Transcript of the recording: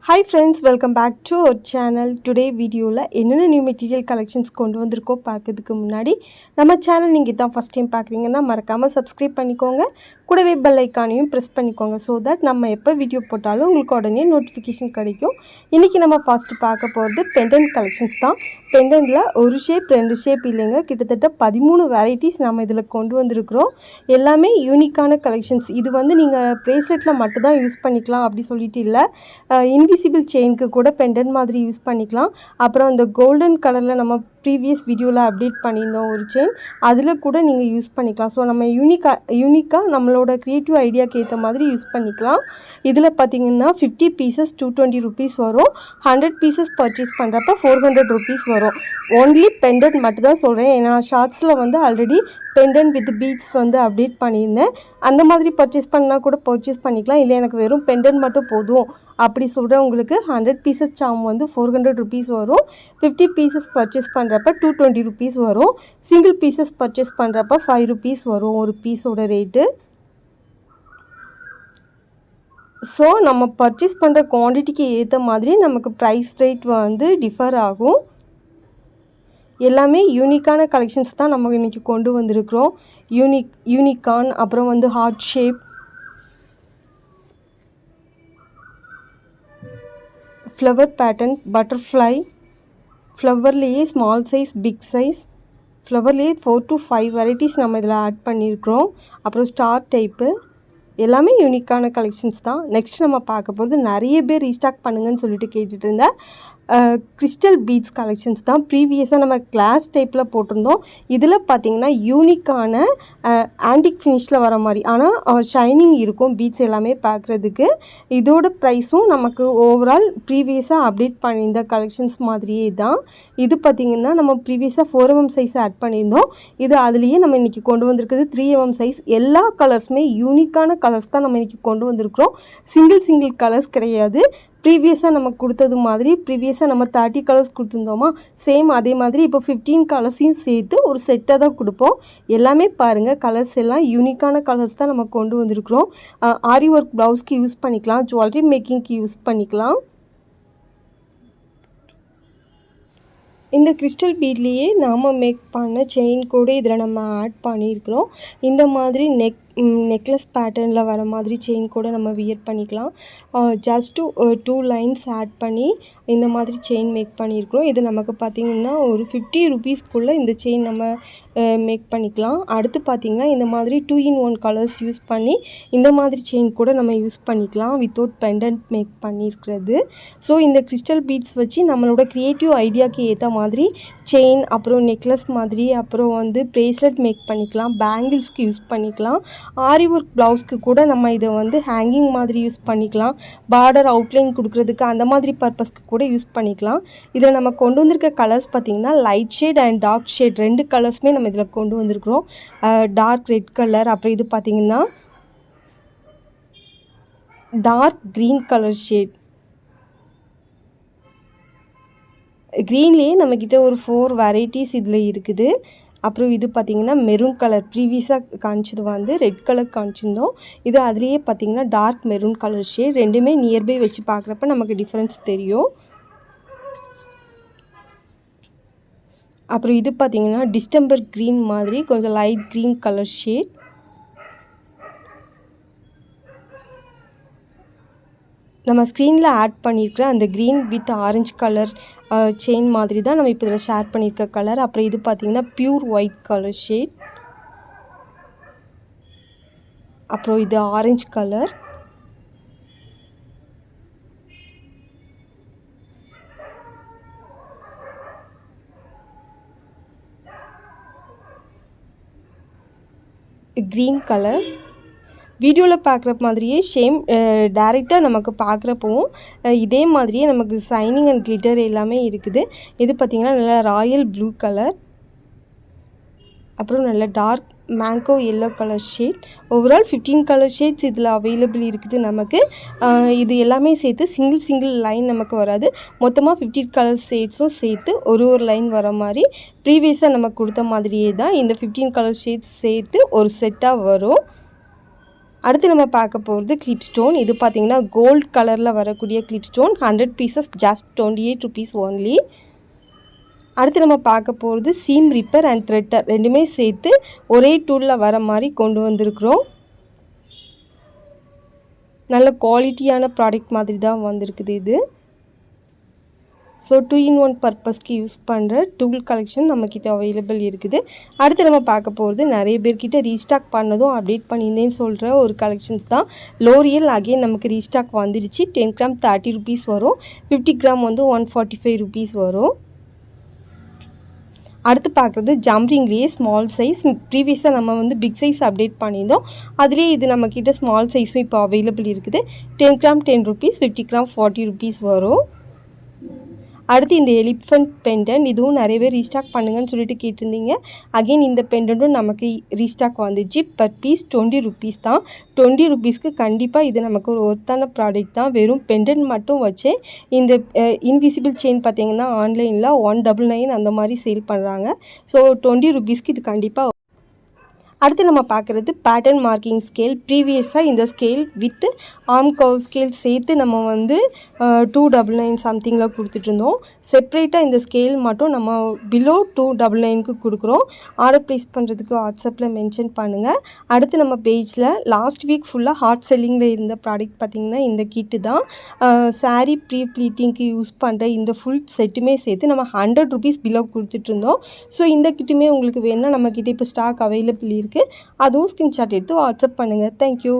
Hi friends, welcome back to our channel. Today video la enna new material collections kondu vandirukko paakadhukku munnadi நம்ம channel நீங்க இதான் first time பார்க்குறீங்கன்னா மறக்காம subscribe பண்ணிக்கோங்க. கூடவே bell ஐகானையும் press பண்ணிக்கோங்க so that நம்ம எப்போ வீடியோ போட்டாலும் உங்களுக்கு உடனே நோட்டிஃபிகேஷன் கிடைக்கும். இன்னைக்கு நம்ம ஃபர்ஸ்ட் பார்க்க போறது பெண்டன்ட் கலெக்ஷன்ஸ் தான். பெண்டன்ட்ல ஒரு ஷேப் ரெண்டு ஷேப் இல்லைங்க, கிட்டத்தட்ட 13 வெரைட்டிஸ் நம்ம இதில் கொண்டு வந்திருக்கிறோம். எல்லாமே யூனிக்கான கலெக்ஷன்ஸ். இது வந்து நீங்கள் ப்ரேஸ்லெட்டில் மட்டும் தான் யூஸ் பண்ணிக்கலாம் அப்படி சொல்லிட்டு இல்லை, இன்விசிபிள் செயினுக்கு கூட பெண்டன்ட் மாதிரி யூஸ் பண்ணிக்கலாம். அப்புறம் இந்த கோல்டன் கலரில் நம்ம ப்ரீவியஸ் வீடியோவில் அப்டேட் பண்ணியிருந்தோம் ஒரு செயின், அதில் கூட நீங்கள் யூஸ் பண்ணிக்கலாம். ஸோ நம்ம யூனிக்காக நம்மளோட க்ரியேட்டிவ் ஐடியாவுக்கு ஏற்ற மாதிரி யூஸ் பண்ணிக்கலாம். இதில் பார்த்திங்கன்னா 50 பீசஸ் 220 rupees வரும். 100 பீசஸ் பர்ச்சேஸ் பண்ணுறப்ப 400 rupees வரும். ஓன்லி பெண்டன்ட் மட்டும் தான் சொல்கிறேன், ஏன்னா ஷார்ட்ஸில் வந்து ஆல்ரெடி பெண்டன்ட் வித் பீட்ஸ் வந்து அப்டேட் பண்ணியிருந்தேன். அந்த மாதிரி பர்ச்சேஸ் பண்ணால் கூட பர்ச்சேஸ் பண்ணிக்கலாம். இல்லை எனக்கு வெறும் பெண்டன்ட் மட்டும் போதும் அப்படி சொல்கிறேன், உங்களுக்கு 100 பீசஸ் சாம் வந்து 400 rupees வரும். 50 பீசஸ் பர்ச்சேஸ் பண்ணுறப்ப 220 rupees வரும். சிங்கிள் பீசஸ் பர்ச்சேஸ் பண்ணுறப்ப 5 rupees வரும் ஒரு பீஸோட ரேட்டு. ஸோ நம்ம பர்ச்சேஸ் பண்ணுற குவான்டிட்டிக்கு ஏற்ற மாதிரி நமக்கு ப்ரைஸ் ரேட் வந்து டிஃபர் ஆகும். எல்லாமே யூனிக்கான கலெக்ஷன்ஸ் தான் நம்ம இன்றைக்கி கொண்டு வந்திருக்கிறோம். யூனிகான், அப்புறம் வந்து heart shape, flower pattern, butterfly, ஃப்ளவர்லேயே ஸ்மால் சைஸ் பிக் சைஸ், ஃப்ளவர்லேயே 4 to 5 வெரைட்டிஸ் நம்ம இதில் ஆட் பண்ணியிருக்கிறோம். அப்புறம் ஸ்டார் டைப்பு, எல்லாமே யூனிக்கான கலெக்ஷன்ஸ் தான். நெக்ஸ்ட் நம்ம பார்க்க போகிறது நிறைய பேர் ரீஸ்டாக் பண்ணுங்கன்னு சொல்லிட்டு கேட்டுட்டு இருந்தேன் கிறிஸ்டல் பீட்ஸ் கலெக்ஷன்ஸ் தான். ப்ரீவியஸாக நம்ம கிளாஸ் டைப்பில் போட்டிருந்தோம். இதில் பார்த்திங்கன்னா யூனிக்கான ஆன்டிக் ஃபினிஷில் வர மாதிரி, ஆனால் ஷைனிங் இருக்கும் பீட்ஸ் எல்லாமே பார்க்குறதுக்கு. இதோட ப்ரைஸும் நமக்கு ஓவரால் ப்ரீவியஸாக அப்டேட் பண்ணியிருந்த கலெக்ஷன்ஸ் மாதிரியே தான். இது பார்த்திங்கன்னா நம்ம ப்ரீவியஸாக 4mm சைஸ் ஆட் பண்ணியிருந்தோம். இது அதுலேயே நம்ம இன்றைக்கி கொண்டு வந்திருக்கிறது 3mm சைஸ். எல்லா கலர்ஸுமே யூனிக்கான கலர்ஸ் தான் நம்ம இன்றைக்கி கொண்டு வந்திருக்கிறோம். சிங்கிள் கலர்ஸ் கிடையாது. ப்ரீவியஸாக நமக்கு கொடுத்தது மாதிரி ப்ரீவியஸாக நம்ம 30 கலர்ஸ் கொடுத்துருந்தோமா, சேம் அதே மாதிரி இப்போ 15 கலர்ஸையும் சேர்த்து ஒரு செட்டாக தான் கொடுப்போம். எல்லாமே பாருங்கள், கலர்ஸ் எல்லாம் யூனிக்கான கலர்ஸ் தான் நம்ம கொண்டு வந்திருக்கிறோம். ஆரி ஒர்க் ப்ளவுஸ்க்கு யூஸ் பண்ணிக்கலாம், ஜுவல்லரி மேக்கிங்க்கு யூஸ் பண்ணிக்கலாம். இந்த கிறிஸ்டல் பீட்லேயே நாம் மேக் பண்ண செயின் கூட இதில் நம்ம ஆட் பண்ணியிருக்கிறோம். இந்த மாதிரி நெக்லஸ் பேட்டர்னில் வர மாதிரி செயின் கூட நம்ம வியர் பண்ணிக்கலாம். ஜஸ்ட்டு 2 lines ஆட் பண்ணி இந்த மாதிரி செயின் மேக் பண்ணியிருக்கிறோம். இது நமக்கு பார்த்திங்கன்னா ஒரு 50 rupeesக்குள்ளே இந்த செயின் நம்ம மேக் பண்ணிக்கலாம். அடுத்து பார்த்திங்கன்னா இந்த மாதிரி 2-in-1 கலர்ஸ் யூஸ் பண்ணி இந்த மாதிரி செயின் கூட நம்ம யூஸ் பண்ணிக்கலாம் வித்தவுட் பெண்டன்ட் மேக் பண்ணியிருக்கிறது. ஸோ இந்த கிறிஸ்டல் பீட்ஸ் வச்சு நம்மளோட க்ரியேட்டிவ் ஐடியாவுக்கு ஏற்ற மாதிரி செயின், அப்புறம் நெக்லஸ் மாதிரி, அப்புறம் வந்து ப்ரேஸ்லெட் மேக் பண்ணிக்கலாம், பேங்கிள்ஸ்க்கு யூஸ் பண்ணிக்கலாம். ஆரி ஒர்க் ப்ளவுஸ்க்கு கூட நம்ம இதை வந்து ஹேங்கிங் மாதிரி யூஸ் பண்ணிக்கலாம். பார்டர் அவுட்லைன் கொடுக்குறதுக்கு அந்த மாதிரி பர்பஸ்க்கு கூட யூஸ் பண்ணிக்கலாம். இதில் நம்ம கொண்டு வந்திருக்க கலர்ஸ் பார்த்திங்கன்னா light shade and dark shade 2 கலர்ஸுமே நம்ம இதில் கொண்டு வந்திருக்கிறோம். டார்க் ரெட் கலர், அப்புறம் இது பார்த்திங்கன்னா டார்க் க்ரீன் கலர் ஷேட். க்ரீன்லேயே நம்மக்கிட்ட ஒரு 4 வெரைட்டிஸ் இதில் இருக்குது. அப்புறம் இது பார்த்திங்கன்னா மெரூன் கலர், ப்ரீவியஸாக காமிச்சது வந்து ரெட் கலர் காமிச்சிருந்தோம். இது அதுலேயே பார்த்திங்கன்னா டார்க் மெரூன் கலர் ஷேட். ரெண்டுமே நியர்பை வச்சு பார்க்குறப்ப நமக்கு டிஃப்ரென்ஸ் தெரியும். அப்புறம் இது பார்த்திங்கன்னா டிஸ்டம்பர் க்ரீன் மாதிரி கொஞ்சம் லைட் க்ரீன் கலர் ஷேட். நம்ம ஸ்க்ரீனில் ஆட் பண்ணியிருக்கிற அந்த green with orange colour chain மாதிரி தான் நம்ம இப்போ இதில் ஷேர் பண்ணியிருக்க கலர். அப்புறம் இது பார்த்திங்கன்னா ப்யூர் ஒயிட் கலர் ஷேட். அப்புறம் இது ஆரஞ்சு கலர். Green colour. வீடியோவில் பார்க்குற மாதிரியே டைரெக்டாக நமக்கு பார்க்குறப்பவும் இதே மாதிரியே நமக்கு ஷைனிங் அண்ட் கிளிட்டர் எல்லாமே இருக்குது. இது பார்த்திங்கன்னா நல்லா ராயல் ப்ளூ கலர். அப்புறம் நல்ல dark mango yellow colour shade. Overall 15 colour shades இதில் அவைலபிள் இருக்குது நமக்கு. இது எல்லாமே சேர்த்து சிங்கிள் லைன் நமக்கு வராது, மொத்தமாக 50 கலர் ஷேட்ஸும் சேர்த்து ஒரு லைன் வர மாதிரி ப்ரீவியஸாக நமக்கு கொடுத்த மாதிரியே தான் இந்த 15 கலர் ஷேட்ஸ் சேர்த்து ஒரு செட்டாக வரும். அடுத்து நம்ம பார்க்க போகிறது கிளிப் ஸ்டோன். இது பார்த்திங்கன்னா கோல்ட் கலரில் வரக்கூடிய clip stone. 100 pieces just 28 rupees only. அடுத்து நம்ம பார்க்க போகிறது சீம் ரிப்பர் அண்ட் த்ரெட்டர் ரெண்டுமே சேர்த்து ஒரே டூலில் வர மாதிரி கொண்டு வந்திருக்கிறோம். நல்ல குவாலிட்டியான ப்ராடக்ட் மாதிரி தான் வந்திருக்குது இது. ஸோ 2-in-1 பர்பஸ்க்கு யூஸ் பண்ணுற டூல் கலெக்ஷன் நம்மக்கிட்ட அவைலபிள் இருக்குது. அடுத்து நம்ம பார்க்க போகிறது நிறைய பேர்கிட்ட ரீஸ்டாக் பண்ணதும் அப்டேட் பண்ணியிருந்தேன்னு சொல்கிற ஒரு கலெக்ஷன்ஸ் தான். லோரியல் அகெயின் நமக்கு ரீஸ்டாக் வந்துடுச்சு. 10 கிராம் 30 rupees வரும். 50 கிராம் வந்து 145 rupees வரும். அடுத்து பார்க்குறது ஜம்ப்ரிங்லேயே ஸ்மால் சைஸ். ப்ரீவியஸாக நம்ம வந்து பிக் சைஸ் அப்டேட் பண்ணியிருந்தோம். அதுலேயே இது நம்மக்கிட்ட ஸ்மால் சைஸும் இப்போ அவைலபிள் இருக்குது. 10 கிராம் 10 rupees, 50 கிராம் 40 rupees வரும். அடுத்து இந்த எலிஃபண்ட் பெண்டன்ட், இதுவும் நிறைய பேர் ரீஸ்டாக் பண்ணுங்கன்னு சொல்லிட்டு கேட்டிருந்தீங்க. அகெயின் இந்த பெண்டன்ட்டும் நமக்கு ரீஸ்டாக் வந்துச்சு. பர் பீஸ் 20 rupees தான். 20 rupeesக்கு கண்டிப்பாக இது நமக்கு ஒரு ஒர்த்தான ப்ராடக்ட் தான். வெறும் பெண்டன்ட் மட்டும் வச்சு இந்த இன்விசிபிள் செயின் பார்த்திங்கன்னா ஆன்லைனில் 199 அந்த மாதிரி சேல் பண்ணுறாங்க. ஸோ 20 rupeesக்கு இது கண்டிப்பாக. அடுத்து நம்ம பார்க்குறது பேட்டர்ன் மார்க்கிங் ஸ்கேல். ப்ரீவியஸாக இந்த scale with arm curve scale சேர்த்து நம்ம வந்து 299 சம்திங்கில் கொடுத்துட்ருந்தோம். செப்ரேட்டாக இந்த ஸ்கேல் மட்டும் நம்ம பிலோ 299க்கு கொடுக்குறோம். ஆர்டர் ப்ளேஸ் பண்ணுறதுக்கு வாட்ஸ்அப்பில் மென்ஷன் பண்ணுங்கள். அடுத்து நம்ம பேஜில் லாஸ்ட் வீக் ஃபுல்லாக ஹாட் செல்லிங்கில் இருந்த ப்ராடக்ட் பார்த்திங்கன்னா இந்த கிட்டு தான். சாரீ ப்ரீ ப்ளீட்டிங்க்கு யூஸ் பண்ணுற இந்த ஃபுல் செட்டுமே சேர்த்து நம்ம 100 rupees பிலோ கொடுத்துட்ருந்தோம். ஸோ இந்த கிட்டுமே உங்களுக்கு வேணும்னா நம்மக்கிட்ட இப்போ ஸ்டாக் அவைலபிள் இருக்குது. அதுவும் ஸ்க்ரீன்ஷாட் எடுத்து வாட்ஸ்அப் பண்ணுங்கள். தேங்க்யூ.